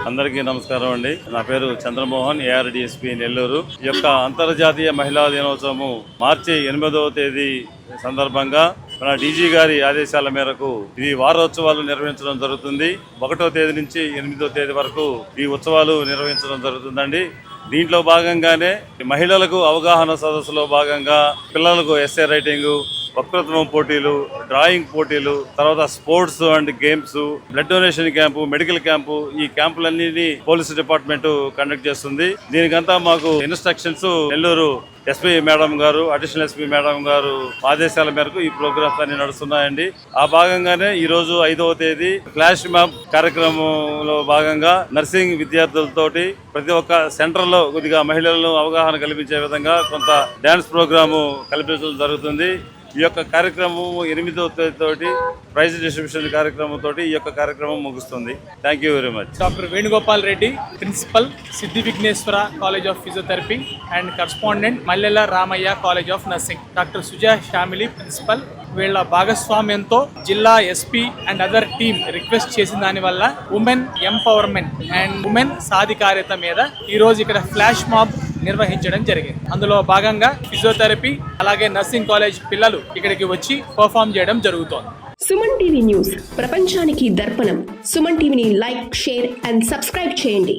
అందరికీ నమస్కారం అండి. నా పేరు చంద్రమోహన్, ARDSP నెల్లూరు. ఈ యొక్క అంతర్జాతీయ మహిళా దినోత్సవము మార్చి 8వ తేదీ సందర్భంగా మన DG గారి ఆదేశాల మేరకు ఈ వారోత్సవాలు నిర్వహించడం జరుగుతుంది. 1వ తేదీ నుంచి 8వ తేదీ వరకు ఈ ఉత్సవాలు నిర్వహించడం జరుగుతుందండి. దీంట్లో భాగంగానే మహిళలకు అవగాహన సదస్సులో భాగంగా పిల్లలకు ఎస్ఏ రైటింగ్, వక్తృత్వం పోటీలు, డ్రాయింగ్ పోటీలు, తర్వాత sports and games, blood donation camp, medical camp, ఈ క్యాంపులన్నీ పోలీస్ డిపార్ట్మెంట్ కండక్ట్ చేస్తుంది. దీనికంతా మాకు ఇన్స్ట్రక్షన్స్ నెల్లూరు SP మేడం గారు, అడిషనల్ SP మేడం గారు ఆదేశాల మేరకు ఈ ప్రోగ్రామ్స్ అన్ని నడుస్తున్నాయండి. ఆ భాగంగానే ఈ రోజు 5వ తేదీ ఫ్లాష్ మ్యాప్ కార్యక్రమంలో భాగంగా నర్సింగ్ విద్యార్థులతోటి ప్రతి ఒక్క సెంటర్ లో కొద్దిగా మహిళలను అవగాహన కల్పించే విధంగా కొంత డాన్స్ ప్రోగ్రాము కల్పించడం జరుగుతుంది. ఈ యొక్క కార్యక్రమం 8వ తేదీ ప్రైజ్ డిస్ట్రిబ్యూషన్ కార్యక్రమంతో ఈ యొక్క కార్యక్రమం ముగుస్తుంది. Thank you very much. Doctor Venugopal Reddy, principal, Siddhi Vigneshwara college of physiotherapy and correspondent Mallela Ramaiah college of nursing. Doctor Suja Shyamili, principal. వీళ్ళ భాగస్వామ్యంతో జిల్లా SP and other team request చేసిన దాని వల్ల ఉమెన్ ఎంపవర్మెంట్ అండ్ ఉమెన్ సాధికారత మీద ఈ రోజు ఇక్కడ ఫ్లాష్ మాబ్ నిర్వహించడం జరిగింది. అందులో భాగంగా ఫిజియోథెరపీ అలాగే నర్సింగ్ కాలేజ్ పిల్లలు ఇక్కడికి వచ్చి పర్ఫామ్ చేయడం జరుగుతోంది. సుమన్ టీవీ న్యూస్ ప్రపంచానికి దర్పణం. సుమన్ టీవీని లైక్, షేర్ అండ్ సబ్స్క్రైబ్ చేయండి.